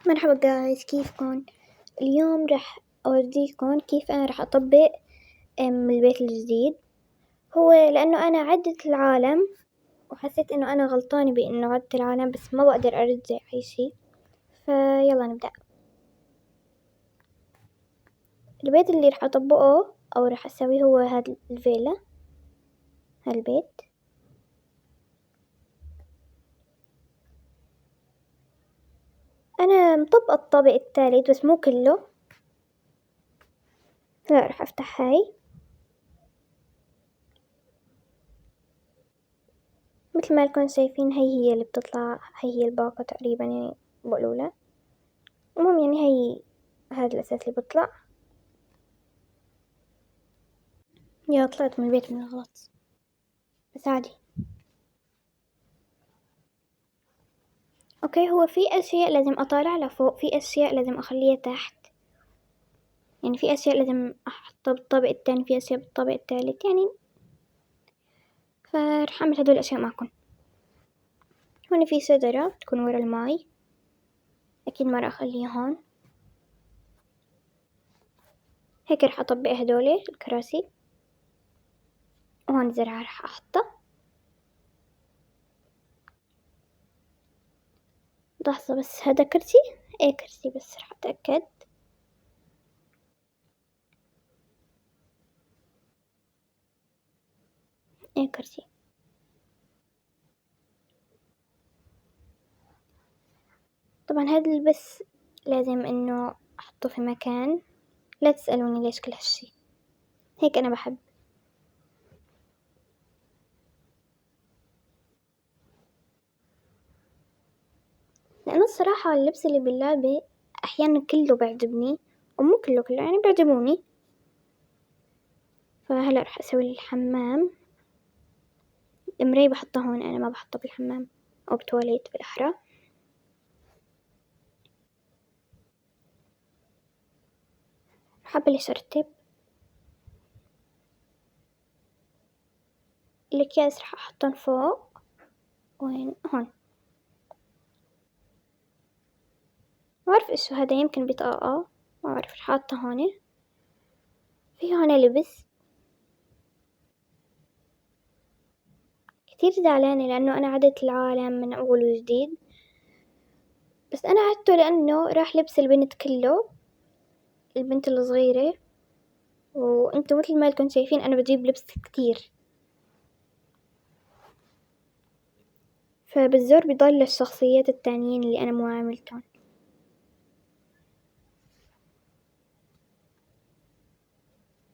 مرحبا جايز، كيفكن؟ اليوم رح أوريكم كيف أنا رح أطبق البيت الجديد. هو لأنه أنا عدت العالم وحسيت إنه أنا غلطانة بإنه عدت العالم، بس ما بقدر أرجع أي شي، فيلا نبدأ. البيت اللي رح أطبقه أو رح أسويه هو هاد الفيلا، هالبيت. أنا مطبقة الطابق الثالث بس مو كله، لا رح أفتح هاي. مثل ما لكم شايفين هي اللي بتطلع، هي الباقة تقريبا يعني بقولولها. المهم يعني هي هذا الأساس اللي بطلع. يا طلعت من البيت من الغلط، بس عادي. اوكي، هو في اشياء لازم اطالع لفوق، في اشياء لازم اخليها تحت، يعني في اشياء لازم احطها بالطابق الثاني، في اشياء بالطابق الثالث يعني. فرح اعمل هدول الاشياء معكم. هون في شجرة تكون ورا الماي، اكيد ما راح اخليها هون. هيك رح اطبق هدول الكراسي، وهون زرعة رح احطها. لحظة بس، هذا كرسي؟ ايه كرسي، بس رح اتأكد. ايه كرسي. طبعا هذا البس لازم انه احطه في مكان، لا تسألوني ليش كل هالشي، هيك انا بحب. لأنه الصراحة اللبس اللي باللعبة أحيانا كله بيعجبني ومو كله يعني بيعجبوني. فهلأ رح أسوي الحمام. المراية بحطها هون، أنا ما بحطها بالحمام أو بتواليت بالأحرى. رح أبلش أرتب. الأكياس رح أحطهم فوق. وين؟ هون. ما أعرف إيش هذا، يمكن بطاقة، ما أعرف. رح أحطها هون. في هون لبس. كتير زعلانة لأنه أنا عدت العالم من أول وجديد، بس أنا عدته لأنه راح لبس البنت كله، البنت الصغيرة. وانتو مثل ما لكم شايفين أنا بجيب لبس كتير، فبالزور بيضل الشخصيات التانيين اللي أنا مو عاملتهم.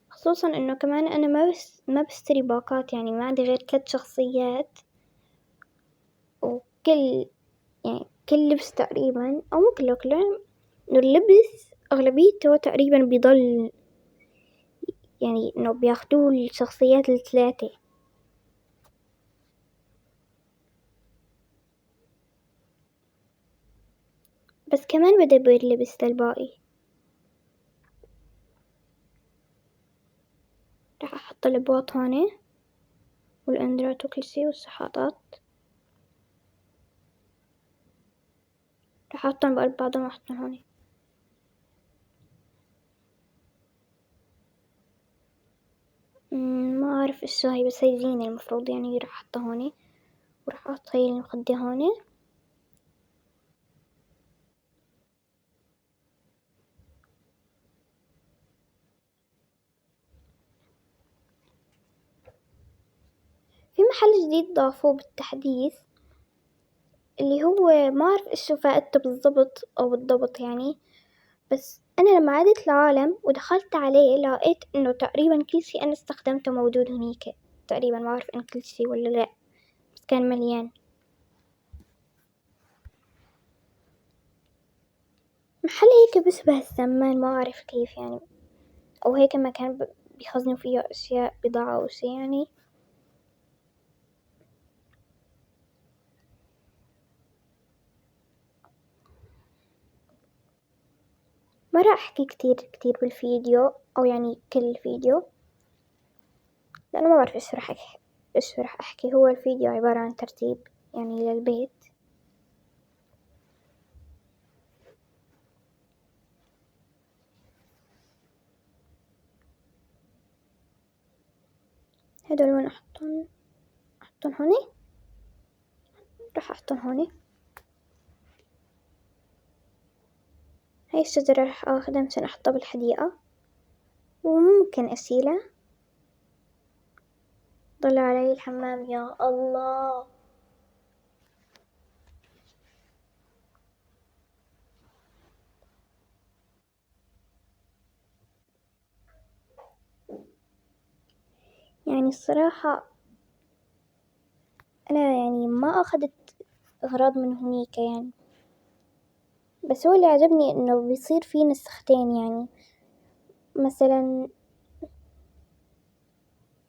خصوصا إنه كمان أنا ما بشتري باقات، يعني ما عندي غير 3 شخصيات، وكل يعني كل لبس تقريبا أو مو كله إنه اللبس أغلبيته تقريبا بيضل، يعني إنه بياخدوه الشخصيات ال3. بس كمان بدبر لبس للباقي. راح أحط الأبواط هون والأندرات وكل شي والسحاطات، راح أحطهم بقلب بعضهم وأحطهم هون. ما أعرف إيش هاي، بس هاي زينة المفروض، يعني راح أحطها هون. وراح أحط هاي المخدة هون. في محل جديد ضافوه بالتحديث، اللي هو ما أعرف إيش فائدته بالضبط أو بالضبط يعني، بس أنا لما عدت العالم ودخلت عليه لقيت إنه تقريبا كل شي أنا استخدمته موجود هنيك تقريبا. ما أعرف إن كل شي ولا لأ، بس كان مليان. محل هيك بشبه السمان، ما أعرف كيف يعني، أو هيك مكان بيخزنوا فيه أشياء، بضاعة أو شي يعني. ما راح أحكي كتير بالفيديو، أو يعني كل الفيديو، لأنه ما بعرف إيش راح أحكي. هو الفيديو عبارة عن ترتيب يعني للبيت. هدول وين أحطهم هوني، راح أحطهم هوني. هاي الشجرة راح أخدها مشان أحطها بالحديقة، وممكن أشيلها. طلع علي الحمام يا الله. يعني الصراحة أنا يعني ما أخدت أغراض من هنيك يعني، بس هو اللي عجبني إنه بيصير في نسختين يعني، مثلا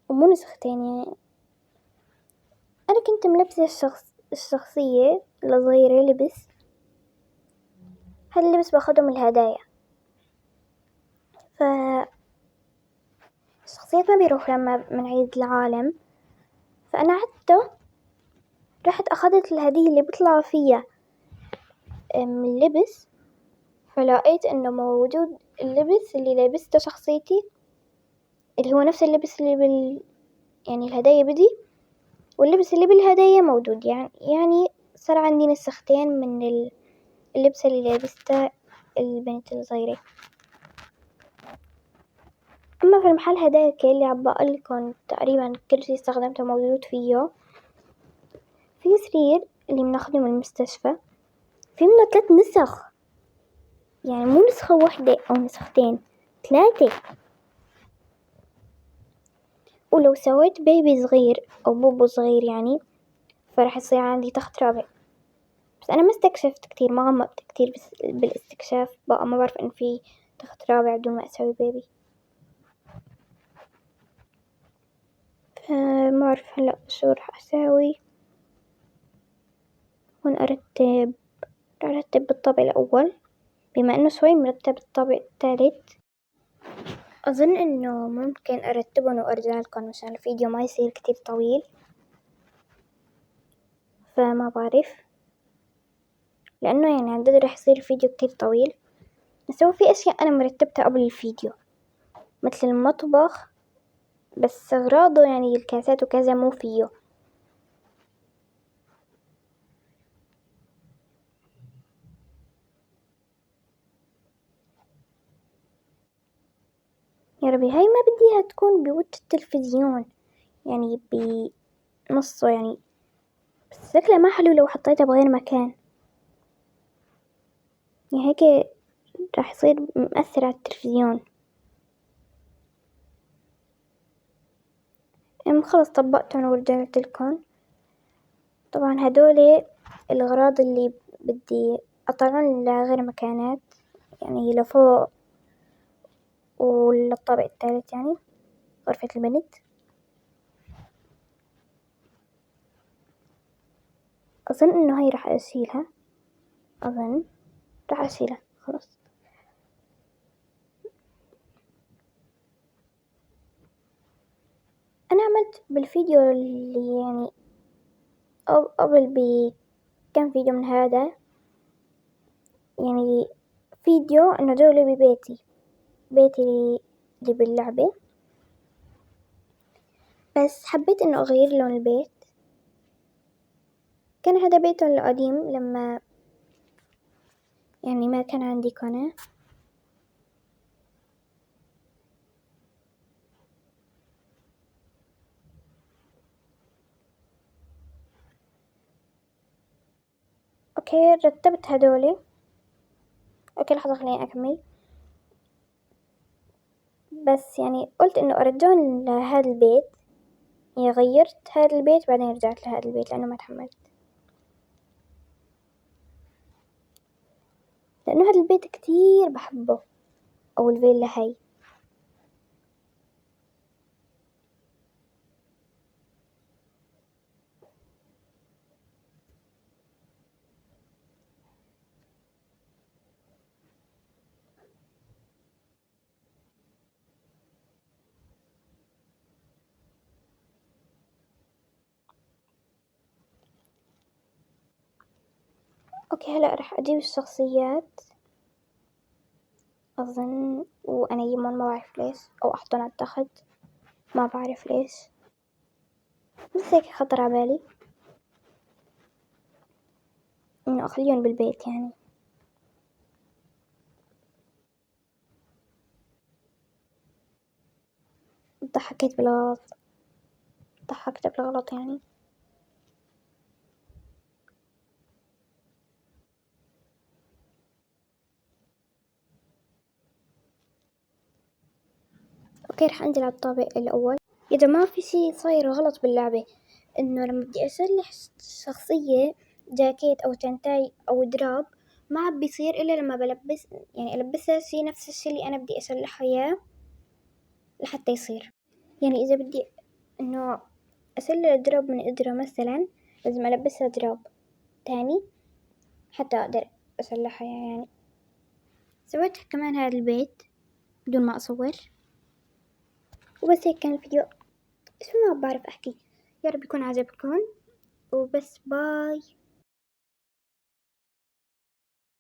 ومو نسختين يعني. أنا كنت ملبسة الشخصية الصغيرة لبس، هاللبس باخدهم الهدايا، الشخصيات ما بيروح لما من عيد العالم، فأنا عدته رحت أخدت الهدية اللي بيطلع فيها من اللبس، فلقيت إنه موجود اللبس اللي لبسته شخصيتي، اللي هو نفس اللبس اللي يعني الهدايا بدي، واللبس اللي بالهدايا موجود يعني صار عندي نسختين من اللبس اللي لبسته البنت الصغيرة. أما في المحل هداك اللي عبقلكن تقريبا كل شي استخدمته موجود فيه، في سرير اللي بناخده من المستشفى، في منه 3 نسخ، يعني مو نسخة واحدة أو نسختين، 3. ولو سويت بيبي صغير أو بوبو صغير يعني فراح يصير عندي تخت رابع. بس أنا ما استكشفت كتير، ما غمضت كتير بس بالاستكشاف بقى ما بعرف إن في تخت رابع بدون ما أسوي بيبي. ما أعرف هلأ شو راح أسوي. هون أرتب بالطابع الأول، بما إنه شوي مرتب الطابع الثالث. أظن إنه ممكن أرتبهم وأرجع لكم مشان الفيديو ما يصير كتير طويل، فما بعرف لأنه يعني عن جد راح يصير الفيديو كتير طويل. بس هو في أشياء أنا مرتبتها قبل الفيديو مثل المطبخ، بس أغراضه يعني الكاسات وكذا مو فيه. يا ربي هاي ما بديها تكون بوجه التلفزيون، يعني بنصه يعني، بس شكلها ما حلو لو حطيتها بغير مكان، يعني هيك راح يصير مؤثر على التلفزيون. خلص طبقتهم ورجعت لكم. طبعا هدول الأغراض اللي بدي أطلعهم لغير مكانات، يعني لفوق وللطابق الثالث يعني غرفة البنت. أظن إنه هاي راح أشيلها، راح أشيلها خلاص. أنا عملت بالفيديو اللي يعني قبل بكم فيديو من هذا، يعني فيديو إنه دولي بيتي اللي باللعبة، بس حبيت إنه أغير لون البيت. كان هذا بيته القديم لما يعني ما كان عندي قناة. أوكي رتبت هدولي. أوكي لحظة خليني أكمل. بس يعني قلت إنه أرجعهم لهذا البيت، يعني غيرت هذا البيت بعدين رجعت لهذا البيت لأنه ما تحملت، لأنه هذا البيت كتير بحبه، أو الفيلا هاي. أوكي هلأ راح أجيب الشخصيات أظن وأنيمهم، ما بعرف ليش، أو أحطهم على التخت ما بعرف ليش. بس هيك خطر على بالي إنه أخليهم بالبيت يعني. ضحكت بالغلط، ضحكت بالغلط يعني. أوكي راح أنزل على الطابق الأول. إذا ما في شي صاير غلط باللعبة، إنه لما بدي أسلح شخصية جاكيت أو تنتاي أو دراب ما عاد بيصير إلا لما بلبس، يعني ألبسها شي نفس الشي اللي أنا بدي أسلحها إياه لحتى يصير. يعني إذا بدي إنه أسلح دراب من إدرة مثلا لازم ألبسها دراب تاني حتى أقدر أسلحها يعني. سويت كمان هذا البيت بدون ما أصور، وبس هيك كان الفيديو. شو ما بعرف أحكي. يا رب يكون عجبكم وبس. باي.